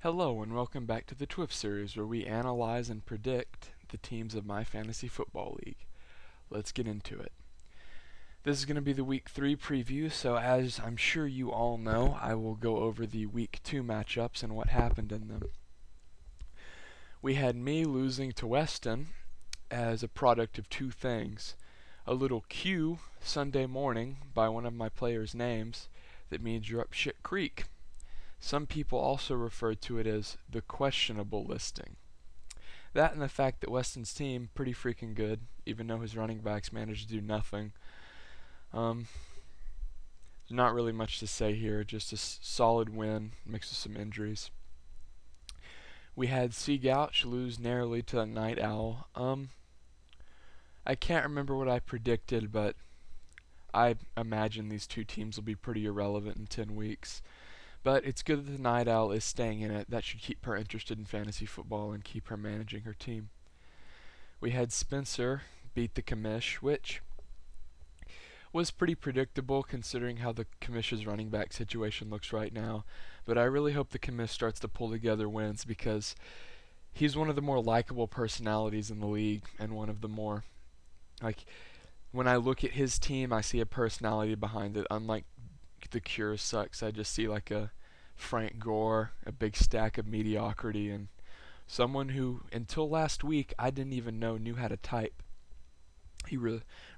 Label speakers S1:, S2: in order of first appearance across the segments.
S1: Hello and welcome back to the TWIF series where we analyze and predict the teams of my fantasy football league. Let's get into it. This is going to be the week 3 preview, so as I'm sure you all know, I will go over the week 2 matchups and what happened in them. We had me losing to Weston as a product of two things. A little Q Sunday morning by one of my players' names that means you're up shit creek. Some people also referred to it as the questionable listing. That and the fact that Weston's team pretty freaking good, even though his running backs managed to do nothing. There's not really much to say here, just a solid win mixed with some injuries. We had Sea Gouch lose narrowly to the Night Owl. I can't remember what I predicted, but I imagine these two teams will be pretty irrelevant in 10 weeks. But it's good that the Night Owl is staying in it. That should keep her interested in fantasy football and keep her managing her team. We had Spencer beat the Commish, which was pretty predictable considering how the Commish's running back situation looks right now. But I really hope the Commish starts to pull together wins because he's one of the more likable personalities in the league and one of the more, when I look at his team, I see a personality behind it, unlike the Cure sucks. I just see like a Frank Gore, a big stack of mediocrity, and someone who, until last week, I didn't even know knew how to type. He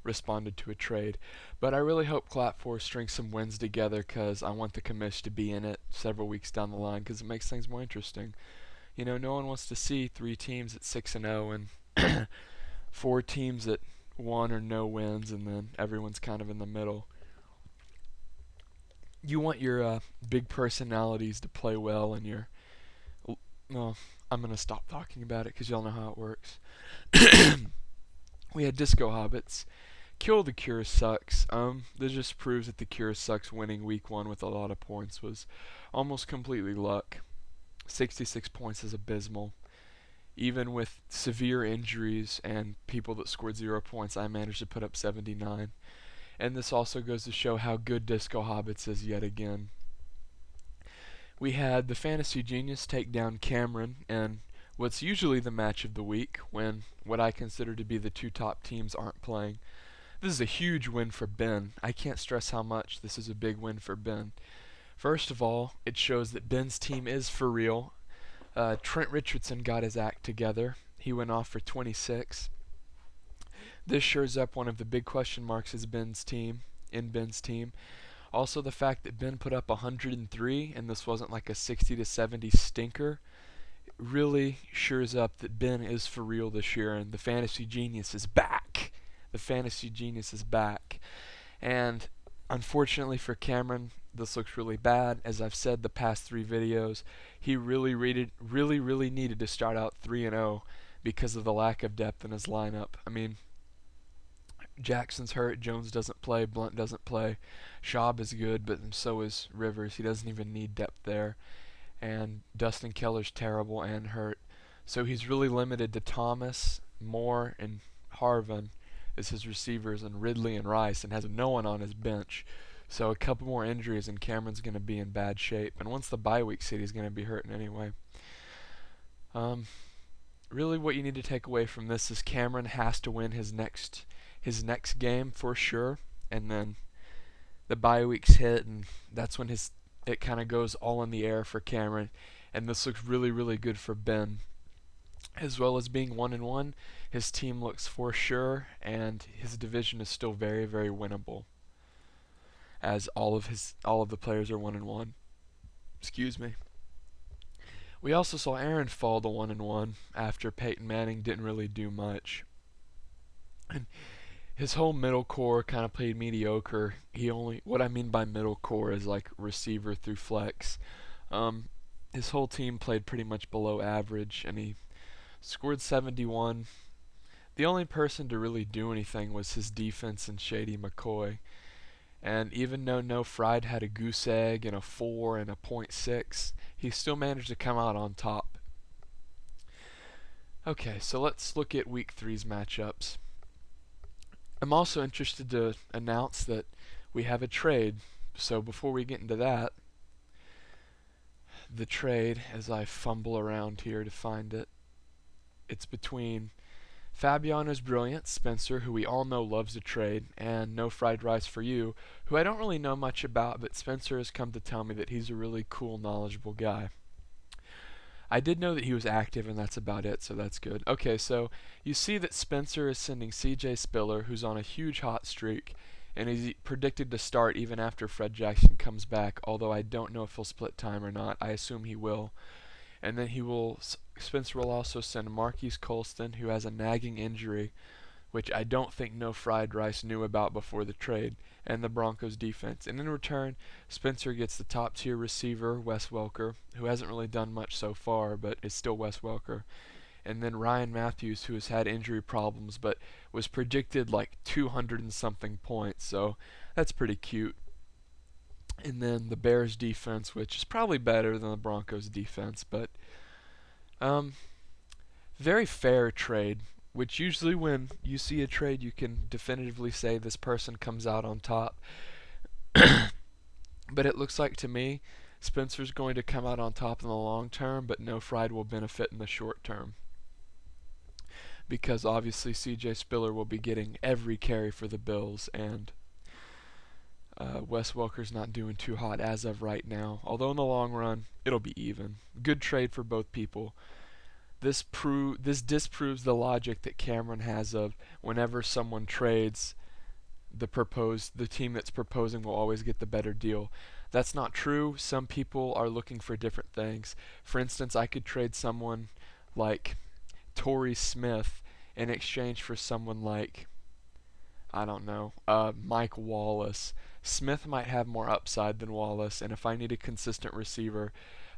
S1: responded to a trade. But I really hope Clapforce strings some wins together because I want the Commish to be in it several weeks down the line because it makes things more interesting. You know, no one wants to see 3 teams at 6-0 and 4 teams at 1 or no wins, and then everyone's kind of in the middle. You want your big personalities to play well, and well, I'm going to stop talking about it because y'all know how it works. We had Disco Hobbits. Kill the Cure sucks. This just proves that the Cure sucks. Winning week 1 with a lot of points was almost completely luck. 66 points is abysmal. Even with severe injuries and people that scored 0 points, I managed to put up 79. And this also goes to show how good Disco Hobbits is yet again. We had the Fantasy Genius take down Cameron in what's usually the match of the week when what I consider to be the 2 top teams aren't playing. This is a huge win for Ben. I can't stress how much this is a big win for Ben. First of all, it shows that Ben's team is for real. Trent Richardson got his act together. He went off for 26. This shores up one of the big question marks in Ben's team. Also the fact that Ben put up 103 and this wasn't like a 60 to 70 stinker really shores up that Ben is for real this year and the Fantasy Genius is back. The Fantasy Genius is back. And unfortunately for Cameron, this looks really bad. As I've said the past 3 videos, he really needed to start out 3-0 because of the lack of depth in his lineup. I mean, Jackson's hurt, Jones doesn't play, Blunt doesn't play, Schaub is good, but so is Rivers. He doesn't even need depth there. And Dustin Keller's terrible and hurt. So he's really limited to Thomas, Moore, and Harvin as his receivers, and Ridley and Rice, and has no one on his bench. So a couple more injuries and Cameron's going to be in bad shape. And once the bye week hit, he's going to be hurting anyway. Really what you need to take away from this is Cameron has to win his next game for sure, and then the bye weeks hit, and that's when it kind of goes all in the air for Cameron, and this looks really good for Ben. As well as being 1-1, his team looks for sure, and his division is still very winnable, as all of the players are 1-1. Excuse me. We also saw Aaron fall to 1-1 after Peyton Manning didn't really do much. And his whole middle core kind of played mediocre. What I mean by middle core is like receiver through flex. His whole team played pretty much below average, and he scored 71. The only person to really do anything was his defense and Shady McCoy. And even though No Fried had a goose egg and a 4 and a .6, he still managed to come out on top. Okay, so let's look at week 3's matchups. I'm also interested to announce that we have a trade. So before we get into that, the trade as I fumble around here to find it. It's between Fabiano's Brilliant, Spencer, who we all know loves to trade, and No Fried Rice for You, who I don't really know much about, but Spencer has come to tell me that he's a really cool, knowledgeable guy. I did know that he was active, and that's about it, so that's good. Okay, so you see that Spencer is sending CJ Spiller, who's on a huge hot streak, and he's predicted to start even after Fred Jackson comes back, although I don't know if he'll split time or not. I assume he will. And then Spencer will also send Marques Colston, who has a nagging injury, which I don't think No Fried Rice knew about before the trade, and the Broncos defense. And in return, Spencer gets the top tier receiver, Wes Welker, who hasn't really done much so far, but is still Wes Welker. And then Ryan Matthews, who has had injury problems, but was predicted like 200 and something points, so that's pretty cute. And then the Bears defense, which is probably better than the Broncos defense, but very fair trade, which usually when you see a trade you can definitively say this person comes out on top. But it looks like to me Spencer's going to come out on top in the long term, but No Fried will benefit in the short term. Because obviously CJ Spiller will be getting every carry for the Bills, and Wes Welker's not doing too hot as of right now, although in the long run it'll be even. Good trade for both people. This disproves the logic that Cameron has of whenever someone trades, the team that's proposing will always get the better deal. That's not true. Some people are looking for different things. For instance, I could trade someone like Torrey Smith in exchange for someone like, I don't know, Mike Wallace. Smith might have more upside than Wallace, and if I need a consistent receiver,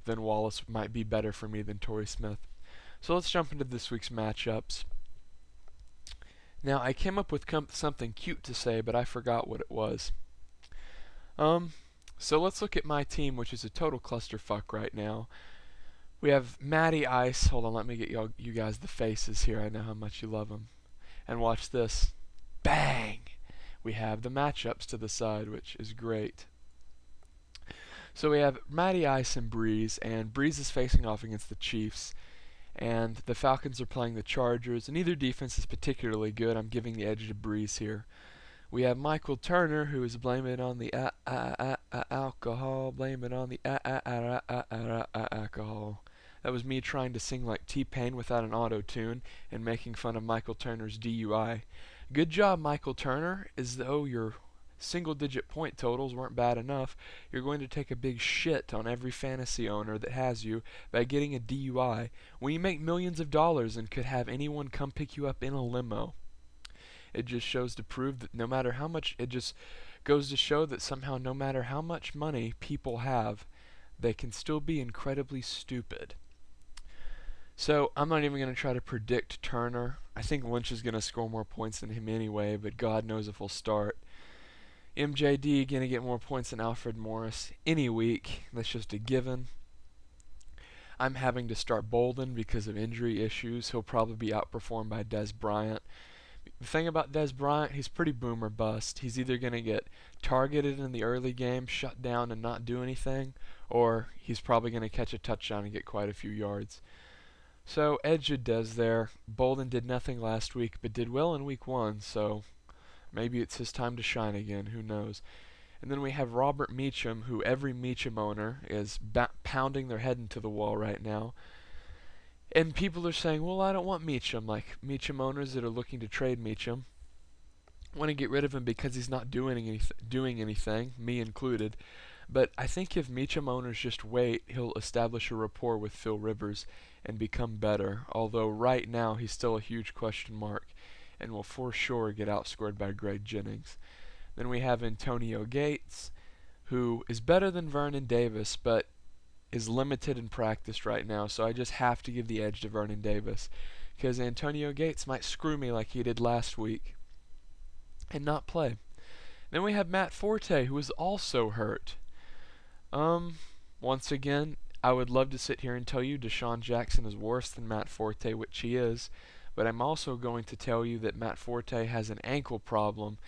S1: then Wallace might be better for me than Torrey Smith. So let's jump into this week's matchups. Now, I came up with something cute to say, but I forgot what it was. So let's look at my team, which is a total clusterfuck right now. We have Matty Ice. Hold on, let me get you guys the faces here. I know how much you love them. And watch this. Bang! We have the matchups to the side, which is great. So we have Matty Ice and Breeze is facing off against the Chiefs, and the Falcons are playing the Chargers, and neither defense is particularly good. I'm giving the edge to Breeze here. We have Michael Turner, who is blaming it on the alcohol, blame it on the alcohol. That was me trying to sing like T-Pain without an auto-tune and making fun of Michael Turner's DUI. Good job, Michael Turner. As though your single-digit point totals weren't bad enough, you're going to take a big shit on every fantasy owner that has you by getting a DUI when you make millions of dollars and could have anyone come pick you up in a limo. It just shows to prove that no matter how much, it just goes to show that somehow no matter how much money people have, they can still be incredibly stupid. So I'm not even going to try to predict Turner. I think Lynch is going to score more points than him anyway, but God knows if he'll start. MJD going to get more points than Alfred Morris any week. That's just a given. I'm having to start Bolden because of injury issues. He'll probably be outperformed by Des Bryant. The thing about Des Bryant, he's pretty boom or bust. He's either going to get targeted in the early game, shut down, and not do anything, or he's probably going to catch a touchdown and get quite a few yards. So, edge to Des there. Bolden did nothing last week, but did well in week 1, so maybe it's his time to shine again. Who knows? And then we have Robert Meachum, who every Meachum owner is pounding their head into the wall right now. And people are saying, well, I don't want Meachum. Like, Meachum owners that are looking to trade Meachum want to get rid of him because he's not doing anything, me included. But I think if Meachum owners just wait, he'll establish a rapport with Phil Rivers and become better. Although right now he's still a huge question mark and will for sure get outscored by Greg Jennings. Then we have Antonio Gates, who is better than Vernon Davis, but is limited in practice right now, so I just have to give the edge to Vernon Davis, because Antonio Gates might screw me like he did last week and not play. Then we have Matt Forte, who is also hurt. Once again, I would love to sit here and tell you Deshaun Jackson is worse than Matt Forte, which he is, but I'm also going to tell you that Matt Forte has an ankle problem,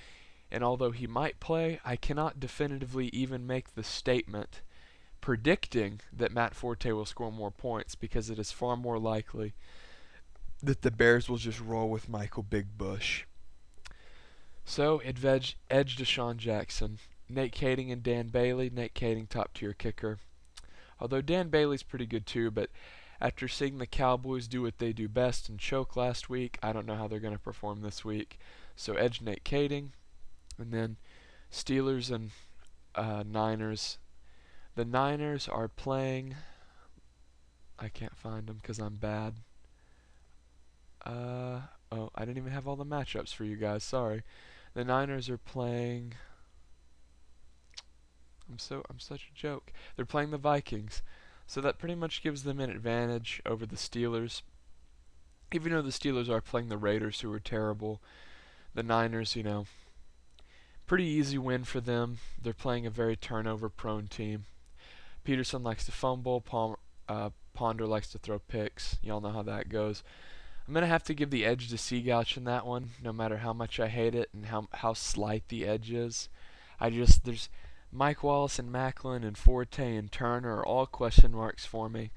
S1: and although he might play, I cannot definitively even make the statement predicting that Matt Forte will score more points because it is far more likely that the Bears will just roll with Michael Big Bush. So, edge Deshaun Jackson. Nate Kading and Dan Bailey. Nate Kading, top-tier kicker. Although Dan Bailey's pretty good too, but after seeing the Cowboys do what they do best and choke last week, I don't know how they're going to perform this week. So, edge Nate Kading. And then Steelers and Niners. The Niners are playing... I can't find them because I'm bad. Oh, I didn't even have all the matchups for you guys. Sorry. The Niners are playing... I'm such a joke. They're playing the Vikings. So that pretty much gives them an advantage over the Steelers. Even though the Steelers are playing the Raiders, who are terrible, the Niners, pretty easy win for them. They're playing a very turnover-prone team. Peterson likes to fumble. Ponder likes to throw picks. Y'all know how that goes. I'm going to have to give the edge to Seagouch in that one, no matter how much I hate it and how slight the edge is. There's Mike Wallace and Macklin and Forte and Turner are all question marks for me.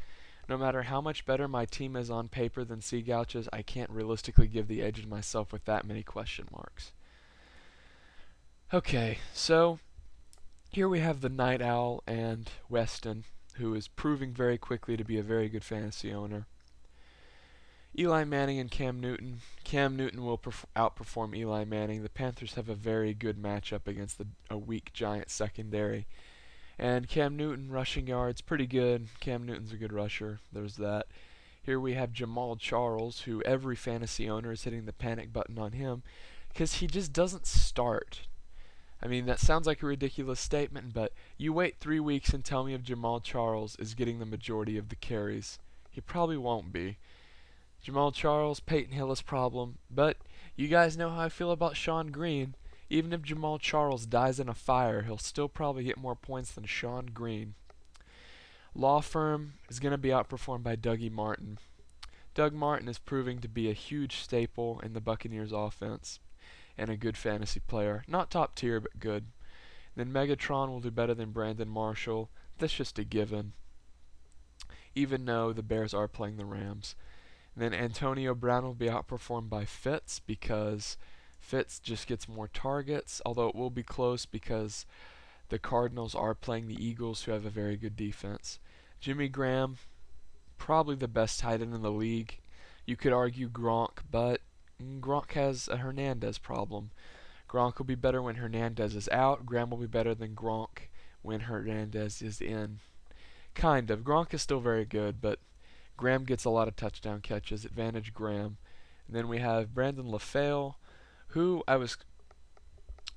S1: No matter how much better my team is on paper than Seagouch's, I can't realistically give the edge to myself with that many question marks. Okay, so here we have the Night Owl and Weston, who is proving very quickly to be a very good fantasy owner. Eli Manning and Cam Newton. Cam Newton will outperform Eli Manning. The Panthers have a very good matchup against a weak Giant secondary. And Cam Newton, rushing yards, pretty good. Cam Newton's a good rusher. There's that. Here we have Jamaal Charles, who every fantasy owner is hitting the panic button on him because he just doesn't start. I mean, that sounds like a ridiculous statement, but you wait 3 weeks and tell me if Jamaal Charles is getting the majority of the carries. He probably won't be. Jamaal Charles, Peyton Hillis problem, but you guys know how I feel about Sean Green. Even if Jamaal Charles dies in a fire, he'll still probably get more points than Sean Green. Law Firm is going to be outperformed by Dougie Martin. Doug Martin is proving to be a huge staple in the Buccaneers offense and a good fantasy player. Not top tier, but good. Then Megatron will do better than Brandon Marshall. That's just a given, even though the Bears are playing the Rams. Then Antonio Brown will be outperformed by Fitz because Fitz just gets more targets, although it will be close because the Cardinals are playing the Eagles, who have a very good defense. Jimmy Graham, probably the best tight end in the league. You could argue Gronk, but Gronk has a Hernandez problem. Gronk will be better when Hernandez is out. Graham will be better than Gronk when Hernandez is in. Kind of. Gronk is still very good, but Graham gets a lot of touchdown catches. Advantage Graham. And then we have Brandon LaFale, who I was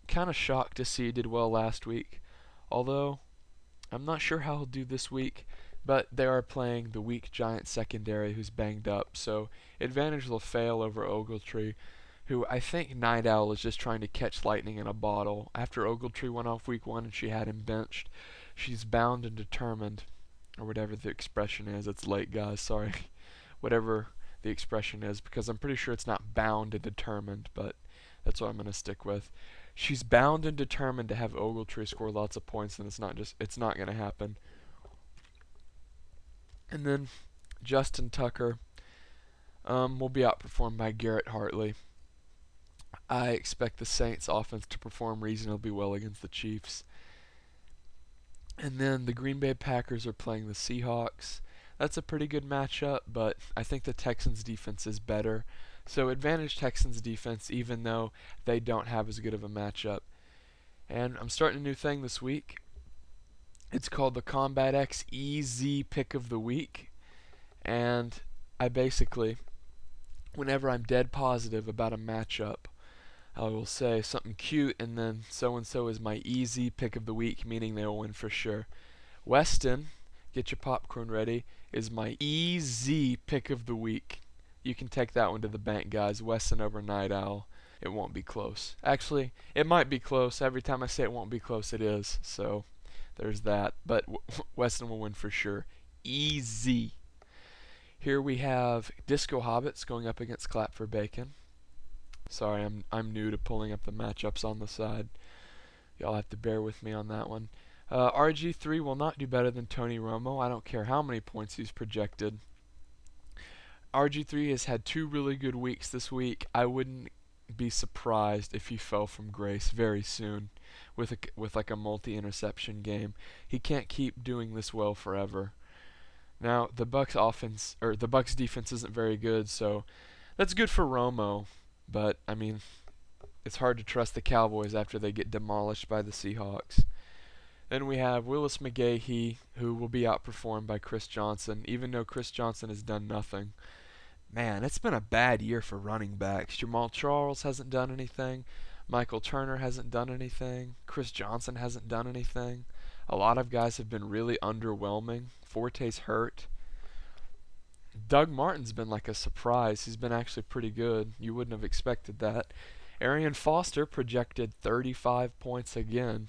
S1: kind of shocked to see did well last week. Although, I'm not sure how he'll do this week, but they are playing the weak Giant secondary who's banged up. So, advantage LaFale over Ogletree, who I think Night Owl is just trying to catch lightning in a bottle. After Ogletree went off week 1 and she had him benched, she's bound and determined, or whatever the expression is. It's late, guys, sorry. Whatever the expression is, because I'm pretty sure it's not bound and determined, but that's what I'm going to stick with. She's bound and determined to have Ogletree score lots of points, and it's not going to happen. And then Justin Tucker will be outperformed by Garrett Hartley. I expect the Saints offense to perform reasonably well against the Chiefs. And then the Green Bay Packers are playing the Seahawks. That's a pretty good matchup, but I think the Texans defense is better. So advantage Texans defense, even though they don't have as good of a matchup. And I'm starting a new thing this week. It's called the Combat X EZ Pick of the Week. And I basically, whenever I'm dead positive about a matchup, I will say something cute and then so-and-so is my easy pick of the week, meaning they will win for sure. Weston, get your popcorn ready, is my easy pick of the week. You can take that one to the bank, guys. Weston over Night Owl. It won't be close. Actually, it might be close. Every time I say it won't be close, it is. So there's that. But Weston will win for sure. Easy. Here we have Disco Hobbits going up against Clap for Bacon. Sorry, I'm new to pulling up the matchups on the side. Y'all have to bear with me on that one. RG3 will not do better than Tony Romo. I don't care how many points he's projected. RG3 has had 2 really good weeks this week. I wouldn't be surprised if he fell from grace very soon with like a multi-interception game. He can't keep doing this well forever. Now, the Bucs defense isn't very good, so that's good for Romo, but I mean, it's hard to trust the Cowboys after they get demolished by the Seahawks. Then we have Willis McGahee, who will be outperformed by Chris Johnson, even though Chris Johnson has done nothing. Man, it's been a bad year for running backs. Jamaal Charles hasn't done anything. Michael Turner hasn't done anything. Chris Johnson hasn't done anything. A lot of guys have been really underwhelming. Forte's hurt. Doug Martin's been like a surprise. He's been actually pretty good. You wouldn't have expected that. Arian Foster projected 35 points again.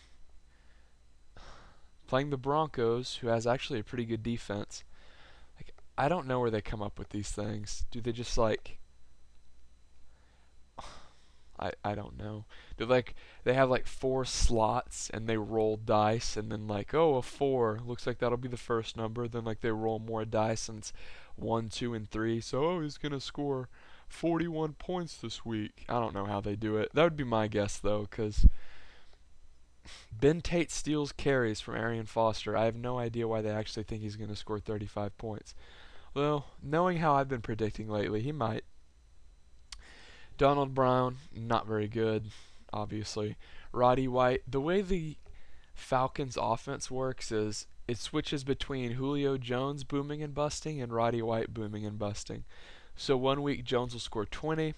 S1: Playing the Broncos, who has actually a pretty good defense. I don't know where they come up with these things. Do they just like... I don't know. They have like 4 slots and they roll dice and then like, oh, a 4. Looks like that'll be the first number. Then like they roll more dice and it's 1, 2, and 3. So, oh, he's going to score 41 points this week. I don't know how they do it. That would be my guess though, because Ben Tate steals carries from Arian Foster. I have no idea why they actually think he's going to score 35 points. Well, knowing how I've been predicting lately, he might. Donald Brown, not very good, obviously. Roddy White, the way the Falcons offense works is it switches between Julio Jones booming and busting and Roddy White booming and busting. So one week Jones will score 20.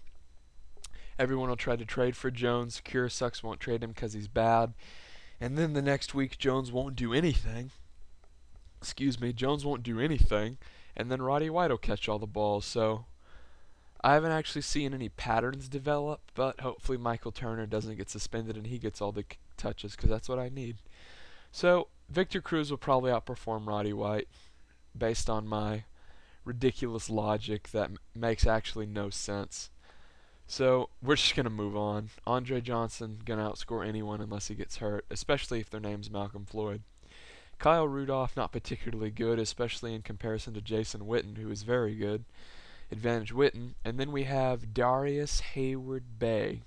S1: Everyone will try to trade for Jones. Cure Sucks won't trade him because he's bad. And then the next week Jones won't do anything. Jones won't do anything. And then Roddy White will catch all the balls. So I haven't actually seen any patterns develop, but hopefully Michael Turner doesn't get suspended and he gets all the touches because that's what I need. So Victor Cruz will probably outperform Roddy White based on my ridiculous logic that makes actually no sense. So we're just going to move on. Andre Johnson going to outscore anyone unless he gets hurt, especially if their name's Malcolm Floyd. Kyle Rudolph, not particularly good, especially in comparison to Jason Witten, who is very good. Advantage Witten. And then we have Darius Hayward-Bay.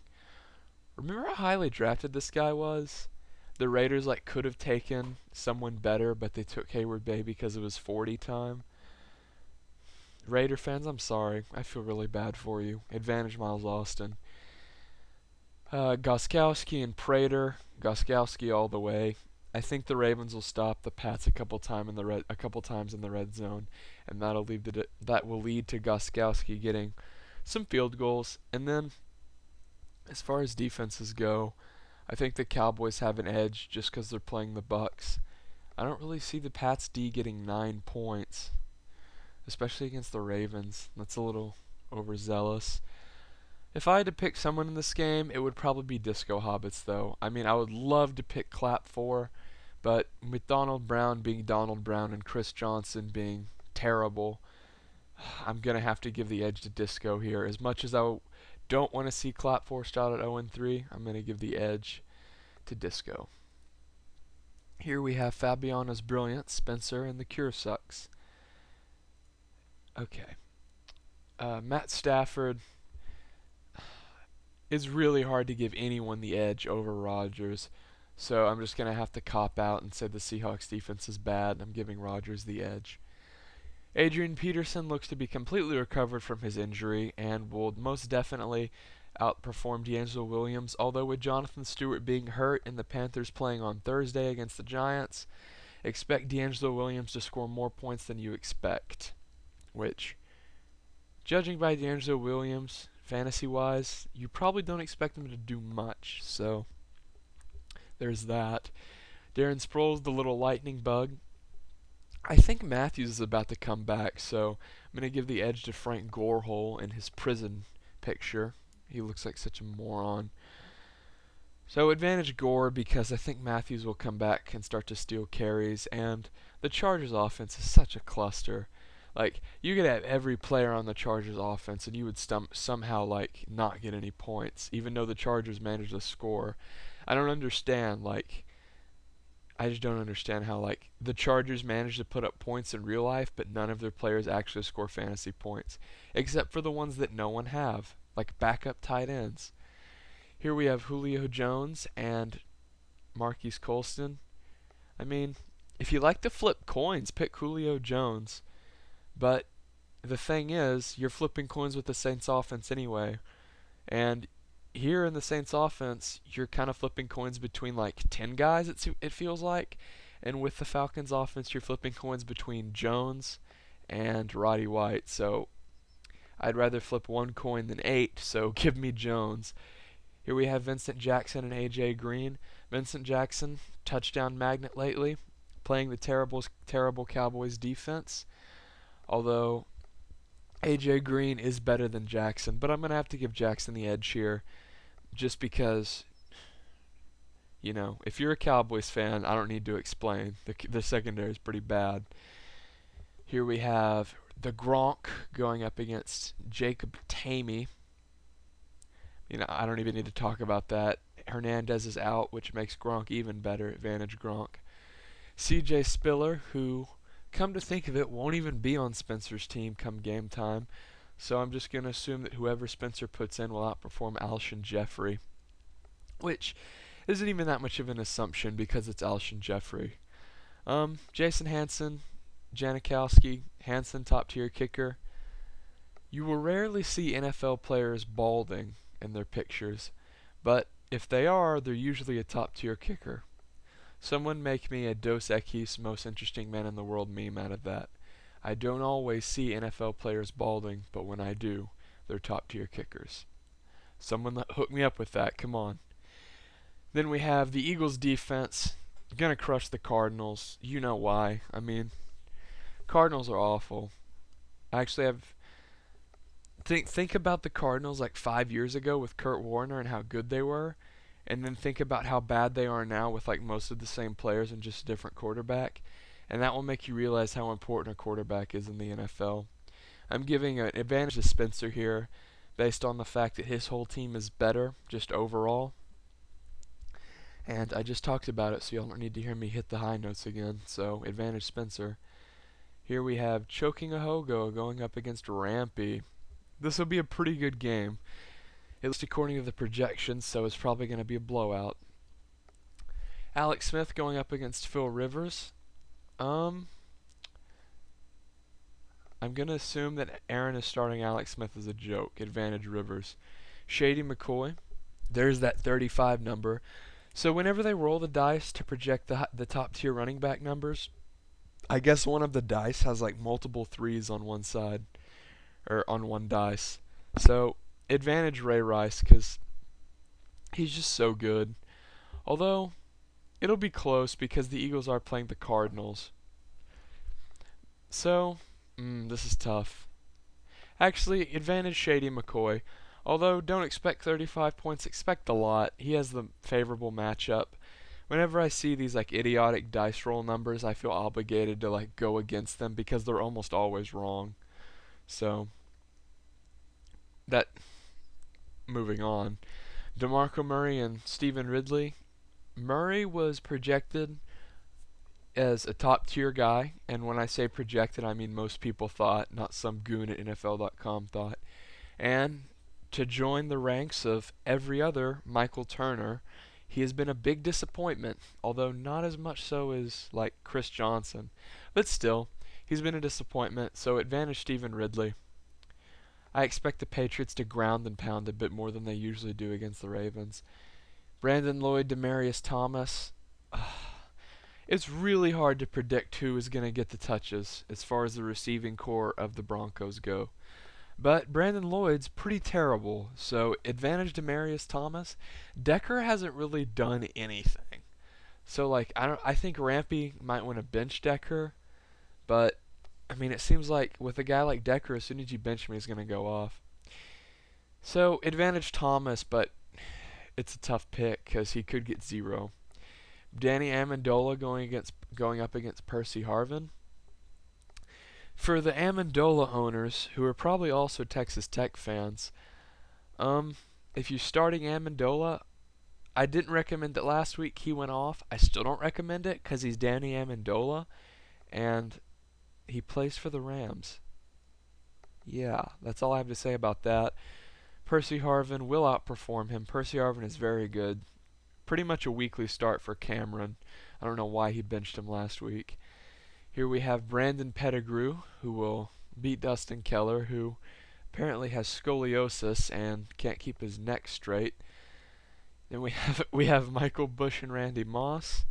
S1: Remember how highly drafted this guy was? The Raiders could have taken someone better, but they took Hayward-Bay because it was 40 time. Raider fans, I'm sorry. I feel really bad for you. Advantage Miles Austin. Gostkowski and Prater. Gostkowski all the way. I think the Ravens will stop the Pats a couple times in the red zone, and that will lead to Gostkowski getting some field goals. And then, as far as defenses go, I think the Cowboys have an edge just because they're playing the Bucs. I don't really see the Pats D getting 9 points, especially against the Ravens. That's a little overzealous. If I had to pick someone in this game, it would probably be Disco Hobbits, though. I mean, I would love to pick Clap 4, but with Donald Brown being Donald Brown and Chris Johnson being terrible, I'm going to have to give the edge to Disco here. As much as I don't want to see Clap 4 start at 0-3, I'm going to give the edge to Disco. Here we have Fabiana's Brilliant, Spencer, and the Cure Sucks. Okay. Matt Stafford. It's really hard to give anyone the edge over Rodgers, so I'm just going to have to cop out and say the Seahawks defense is bad, and I'm giving Rodgers the edge. Adrian Peterson looks to be completely recovered from his injury and will most definitely outperform D'Angelo Williams, although with Jonathan Stewart being hurt and the Panthers playing on Thursday against the Giants, expect D'Angelo Williams to score more points than you expect, which, judging by D'Angelo Williams, fantasy-wise, you probably don't expect him to do much, so there's that. Darren Sproles, the little lightning bug. I think Matthews is about to come back, so I'm going to give the edge to Frank Gorehole in his prison picture. He looks like such a moron. So advantage Gore because I think Matthews will come back and start to steal carries, and the Chargers offense is such a cluster. You could have every player on the Chargers offense and you would somehow not get any points, even though the Chargers managed to score. I don't understand. I just don't understand how, like, the Chargers manage to put up points in real life, but none of their players actually score fantasy points, except for the ones that no one have, like backup tight ends. Here we have Julio Jones and Marques Colston. I mean, if you like to flip coins, pick Julio Jones. But the thing is, you're flipping coins with the Saints offense anyway. And here in the Saints offense, you're kind of flipping coins between like 10 guys, it feels like. And with the Falcons offense, you're flipping coins between Jones and Roddy White. So I'd rather flip one coin than 8, so give me Jones. Here we have Vincent Jackson and A.J. Green. Vincent Jackson, touchdown magnet lately, playing the terrible Cowboys defense. Although A.J. Green is better than Jackson, but I'm going to have to give Jackson the edge here just because, you know, if you're a Cowboys fan, I don't need to explain. The secondary is pretty bad. Here we have the Gronk going up against Jacob Tamey. You know, I don't even need to talk about that. Hernandez is out, which makes Gronk even better. Advantage Gronk. C.J. Spiller, who, come to think of it, won't even be on Spencer's team come game time. So I'm just going to assume that whoever Spencer puts in will outperform Alshon Jeffrey, which isn't even that much of an assumption because it's Alshon Jeffrey. Jason Hanson, Janikowski, Hanson top-tier kicker. You will rarely see NFL players balding in their pictures, but if they are, they're usually a top-tier kicker. Someone make me a Dos Equis most interesting man in the world meme out of that. I don't always see NFL players balding, but when I do, they're top-tier kickers. Someone hook me up with that, come on. Then we have the Eagles defense, gonna crush the Cardinals. You know why. I mean, Cardinals are awful. I actually have think about the Cardinals like 5 years ago with Kurt Warner and how good they were, and then think about how bad they are now with like most of the same players and just a different quarterback, and that will make you realize how important a quarterback is in the NFL. I'm giving an advantage to Spencer here based on the fact that his whole team is better just overall, and I just talked about it, so y'all don't need to hear me hit the high notes again. So advantage Spencer. Here we have Choking a Hogo going up against Rampy. This will be a pretty good game, at least according to the projections, so it's probably going to be a blowout. Alex Smith going up against Phil Rivers. I'm going to assume that Aaron is starting Alex Smith as a joke. Advantage Rivers. Shady McCoy. There's that 35 number. So whenever they roll the dice to project the top tier running back numbers, I guess one of the dice has like multiple 3s on one side, or on one dice. So advantage Ray Rice because he's just so good. Although it'll be close because the Eagles are playing the Cardinals. So this is tough. Actually, advantage Shady McCoy. Although don't expect 35 points, expect a lot. He has the favorable matchup. Whenever I see these like idiotic dice roll numbers, I feel obligated to like go against them because they're almost always wrong. So that moving on. DeMarco Murray and Stephen Ridley. Murray was projected as a top tier guy, and when I say projected, I mean most people thought, not some goon at NFL.com thought. And to join the ranks of every other Michael Turner, he has been a big disappointment, although not as much so as like Chris Johnson. But still, he's been a disappointment, so advantage Stephen Ridley. I expect the Patriots to ground and pound a bit more than they usually do against the Ravens. Brandon Lloyd, Demaryius Thomas. It's really hard to predict who is going to get the touches as far as the receiving core of the Broncos go. But Brandon Lloyd's pretty terrible, so advantage Demaryius Thomas. Decker hasn't really done anything. So like I think Rampy might want to bench Decker, but I mean it seems like with a guy like Decker, as soon as you bench him, he's going to go off. So advantage Thomas, but it's a tough pick because he could get 0. Danny Amendola going up against Percy Harvin. For the Amendola owners, who are probably also Texas Tech fans, if you're starting Amendola, I didn't recommend it last week. He went off. I still don't recommend it because he's Danny Amendola, and he plays for the Rams. Yeah, that's all I have to say about that. Percy Harvin will outperform him. Percy Harvin is very good. Pretty much a weekly start for Cameron. I don't know why he benched him last week. Here we have Brandon Pettigrew, who will beat Dustin Keller, who apparently has scoliosis and can't keep his neck straight. Then we have Michael Bush and Randy Moss.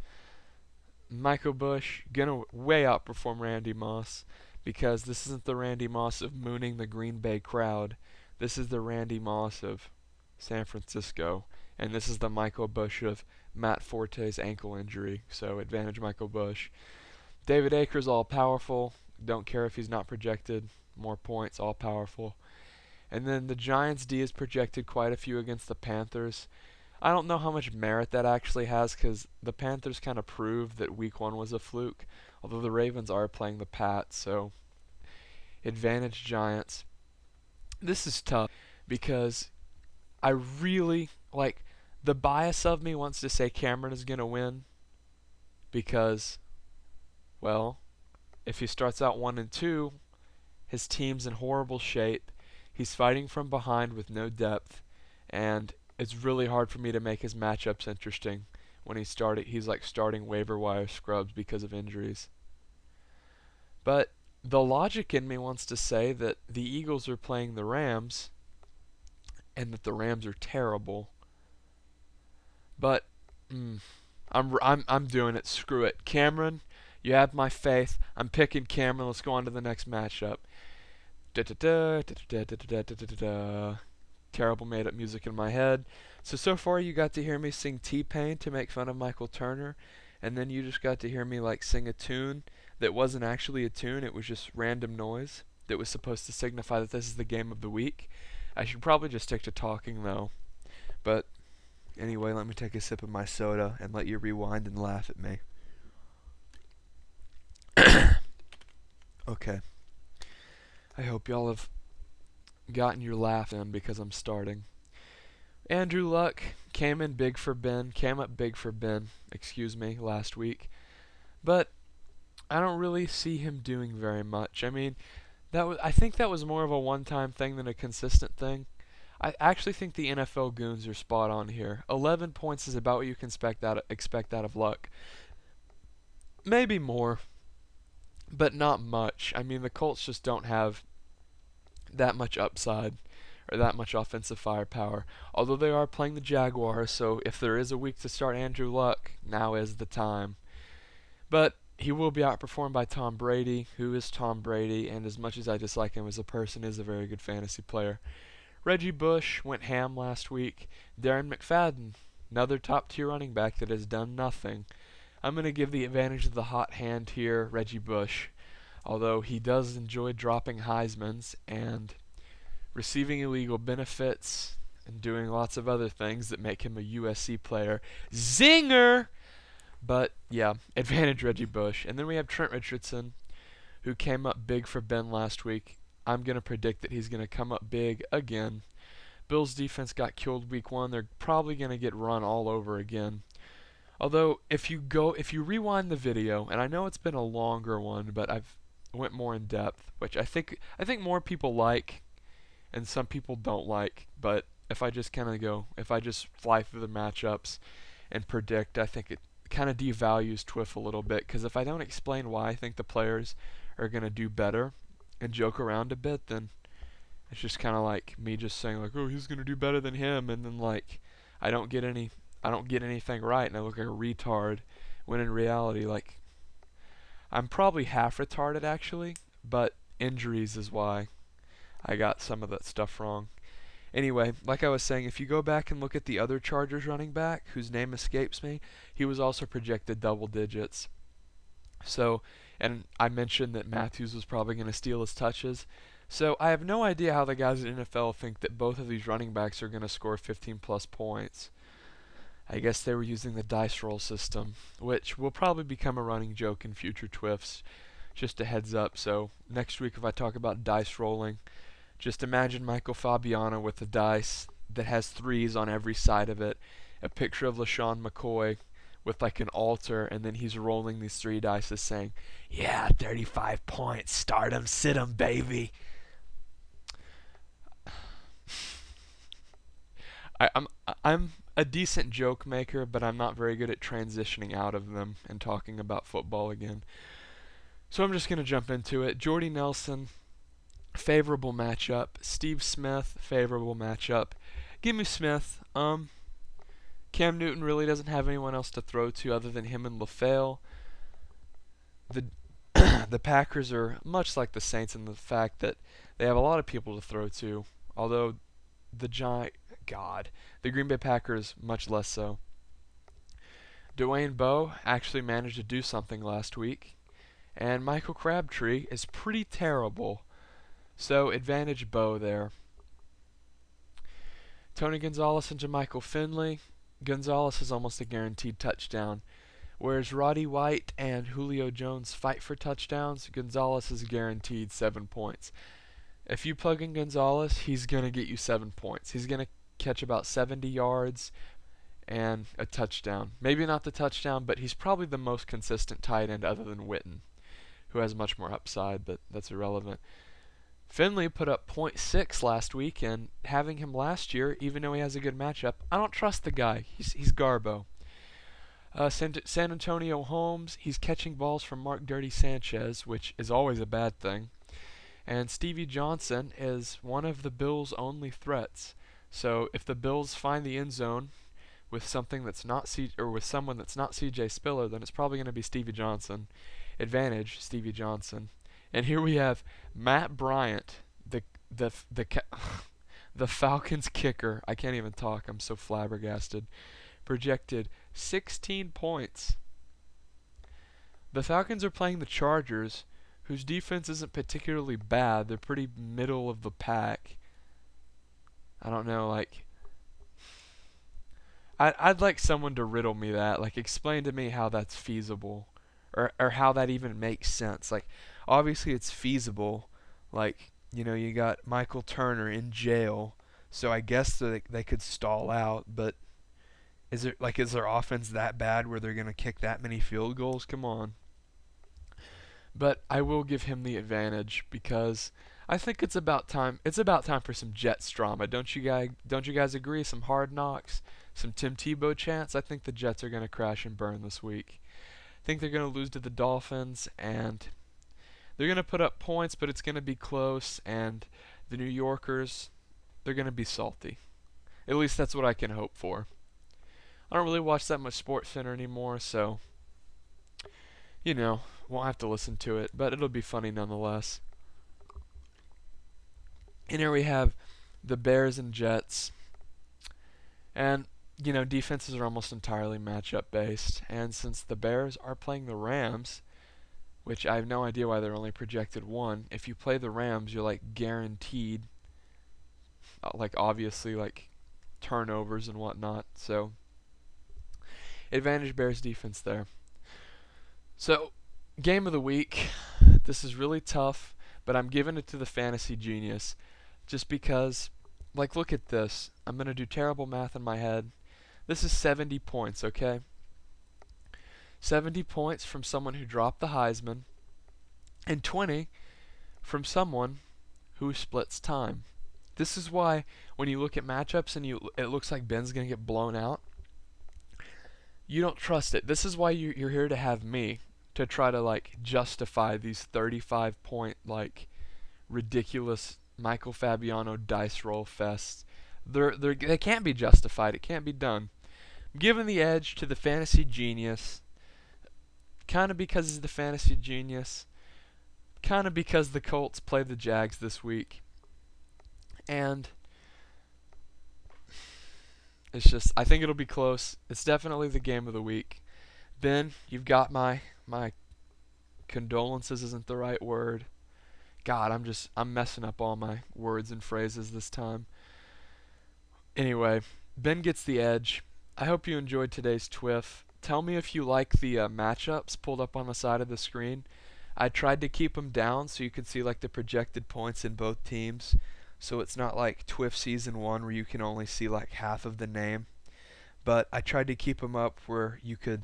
S1: Michael Bush gonna way outperform Randy Moss because this isn't the Randy Moss of mooning the Green Bay crowd. This is the Randy Moss of San Francisco, and this is the Michael Bush of Matt Forte's ankle injury. So advantage Michael Bush. David Akers all powerful. Don't care if he's not projected. More points, all powerful. And then the Giants D is projected quite a few against the Panthers. I don't know how much merit that actually has because the Panthers kind of proved that week 1 was a fluke, although the Ravens are playing the Pats, so advantage Giants. This is tough because I really, like, the bias of me wants to say Cameron is going to win because, well, if he starts out 1-2, his team's in horrible shape. He's fighting from behind with no depth, and it's really hard for me to make his matchups interesting when he's like starting waiver wire scrubs because of injuries. But the logic in me wants to say that the Eagles are playing the Rams and that the Rams are terrible. But I'm doing it. Screw it. Cameron, you have my faith. I'm picking Cameron. Let's go on to the next matchup. Terrible made-up music in my head. So far you got to hear me sing T-Pain to make fun of Michael Turner, and then you just got to hear me like sing a tune that wasn't actually a tune. It was just random noise that was supposed to signify that this is the game of the week. I should probably just stick to talking though. But anyway, let me take a sip of my soda and let you rewind and laugh at me. Okay. I hope y'all have gotten your laugh in because I'm starting. Andrew Luck came up big for Ben, last week. But I don't really see him doing very much. I mean, I think that was more of a one-time thing than a consistent thing. I actually think the NFL goons are spot on here. 11 points is about what you can expect out of Luck. Maybe more, but not much. I mean, the Colts just don't have that much upside or that much offensive firepower. Although they are playing the Jaguars, so if there is a week to start Andrew Luck, now is the time. But he will be outperformed by Tom Brady, who is Tom Brady, and as much as I dislike him as a person, is a very good fantasy player. Reggie Bush went ham last week. Darren McFadden, another top-tier running back that has done nothing. I'm going to give the advantage of the hot hand here, Reggie Bush, although he does enjoy dropping Heismans and receiving illegal benefits and doing lots of other things that make him a USC player. Zinger! But, yeah, advantage Reggie Bush. And then we have Trent Richardson, who came up big for Ben last week. I'm going to predict that he's going to come up big again. Bills' defense got killed week 1. They're probably going to get run all over again. Although, if you rewind the video, and I know it's been a longer one, but I've went more in depth, which I think more people like, and some people don't like. But if I just fly through the matchups and predict, I think it kind of devalues TWIF a little bit, because if I don't explain why I think the players are going to do better and joke around a bit, then it's just kind of like me just saying like, oh, he's going to do better than him, and then like I don't get anything right, and I look like a retard, when in reality, like, I'm probably half retarded actually, but injuries is why I got some of that stuff wrong. Anyway, like I was saying, if you go back and look at the other Chargers running back, whose name escapes me, he was also projected double digits. So, and I mentioned that Matthews was probably going to steal his touches. So I have no idea how the guys at NFL think that both of these running backs are going to score 15 plus points. I guess they were using the dice roll system, which will probably become a running joke in future TWIFs. Just a heads up. So next week if I talk about dice rolling, just imagine Michael Fabiano with a dice that has 3s on every side of it, a picture of LaShawn McCoy with like an altar, and then he's rolling these 3 dice saying, "Yeah, 35 points, start 'em, sit 'em, baby." I'm a decent joke maker, but I'm not very good at transitioning out of them and talking about football again. So I'm just going to jump into it. Jordy Nelson, favorable matchup. Steve Smith, favorable matchup. Give me Smith. Cam Newton really doesn't have anyone else to throw to other than him and LaFale. The the Packers are much like the Saints in the fact that they have a lot of people to throw to, although the Green Bay Packers much less so. Dwayne Bowe actually managed to do something last week, and Michael Crabtree is pretty terrible, so advantage Bowe there. Tony Gonzalez and Jermichael Finley. Gonzalez is almost a guaranteed touchdown. Whereas Roddy White and Julio Jones fight for touchdowns, Gonzalez is guaranteed 7 points. If you plug in Gonzalez, he's going to get you 7 points. He's going to catch about 70 yards and a touchdown. Maybe not the touchdown, but he's probably the most consistent tight end other than Witten, who has much more upside, but that's irrelevant. Finley put up .6 last week, and having him last year, even though he has a good matchup, I don't trust the guy. He's Garbo. San Antonio Holmes, he's catching balls from Mark Dirty Sanchez, which is always a bad thing. And Stevie Johnson is one of the Bills' only threats. So if the Bills find the end zone with something that's not with someone that's not C.J. Spiller, then it's probably going to be Stevie Johnson. Advantage Stevie Johnson. And here we have Matt Bryant, the Falcons kicker. I can't even talk. I'm so flabbergasted. Projected 16 points. The Falcons are playing the Chargers, whose defense isn't particularly bad. They're pretty middle of the pack. I don't know, like, I'd like someone to riddle me that, like explain to me how that's feasible, or how that even makes sense. Like, obviously it's feasible. Like, you know, you got Michael Turner in jail, so I guess they could stall out, but is their offense that bad where they're going to kick that many field goals? Come on. But I will give him the advantage because I think it's about time. It's about time for some Jets drama. Don't you guys agree? Some hard knocks, some Tim Tebow chants. I think the Jets are going to crash and burn this week. I think they're going to lose to the Dolphins, and they're going to put up points, but it's going to be close, and the New Yorkers, they're going to be salty. At least that's what I can hope for. I don't really watch that much SportsCenter anymore, so, you know, won't have to listen to it, but it'll be funny nonetheless. And here we have the Bears and Jets. And, you know, defenses are almost entirely matchup based. And since the Bears are playing the Rams, which I have no idea why they're only projected 1, if you play the Rams, you're like guaranteed, like obviously like turnovers and whatnot. So, advantage Bears defense there. So, game of the week. This is really tough, but I'm giving it to the fantasy genius just because, like, look at this. I'm going to do terrible math in my head. This is 70 points, okay? 70 points from someone who dropped the Heisman, and 20 from someone who splits time. This is why when you look at matchups and it looks like Ben's going to get blown out, you don't trust it. This is why you're here to have me, to try to like justify these 35 point like ridiculous Michael Fabiano dice roll fests. They can't be justified. It can't be done. I'm giving the edge to the fantasy genius, kind of because he's the fantasy genius, kind of because the Colts play the Jags this week, and it's just, I think it'll be close. It's definitely the game of the week. Ben, you've got my condolences isn't the right word. God, I'm messing up all my words and phrases this time. Anyway, Ben gets the edge. I hope you enjoyed today's TWIF. Tell me if you like the matchups pulled up on the side of the screen. I tried to keep them down so you could see like the projected points in both teams. So it's not like TWIF Season 1 where you can only see like half of the name. but I tried to keep them up where you could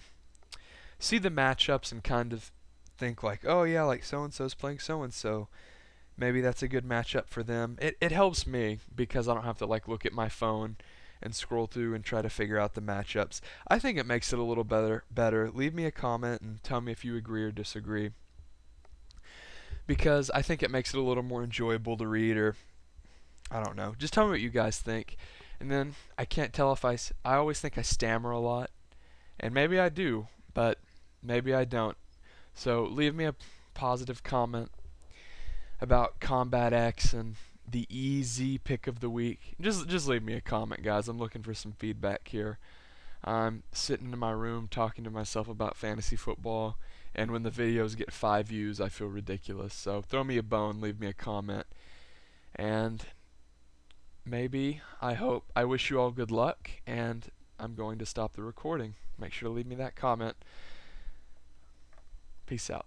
S1: see the matchups and kind of think like, oh yeah, like so and so's playing so and so. Maybe that's a good matchup for them. It helps me because I don't have to like look at my phone and scroll through and try to figure out the matchups. I think it makes it a little better. Leave me a comment and tell me if you agree or disagree, because I think it makes it a little more enjoyable to read, or I don't know. Just tell me what you guys think. And then I can't tell if I always think I stammer a lot, and maybe I do, but maybe I don't. So leave me a positive comment about Combat X and the EZ pick of the week. Just leave me a comment, guys. I'm looking for some feedback here. I'm sitting in my room talking to myself about fantasy football, and when the videos get 5 views, I feel ridiculous. So throw me a bone, leave me a comment, and maybe, I wish you all good luck, and I'm going to stop the recording. Make sure to leave me that comment. Peace out.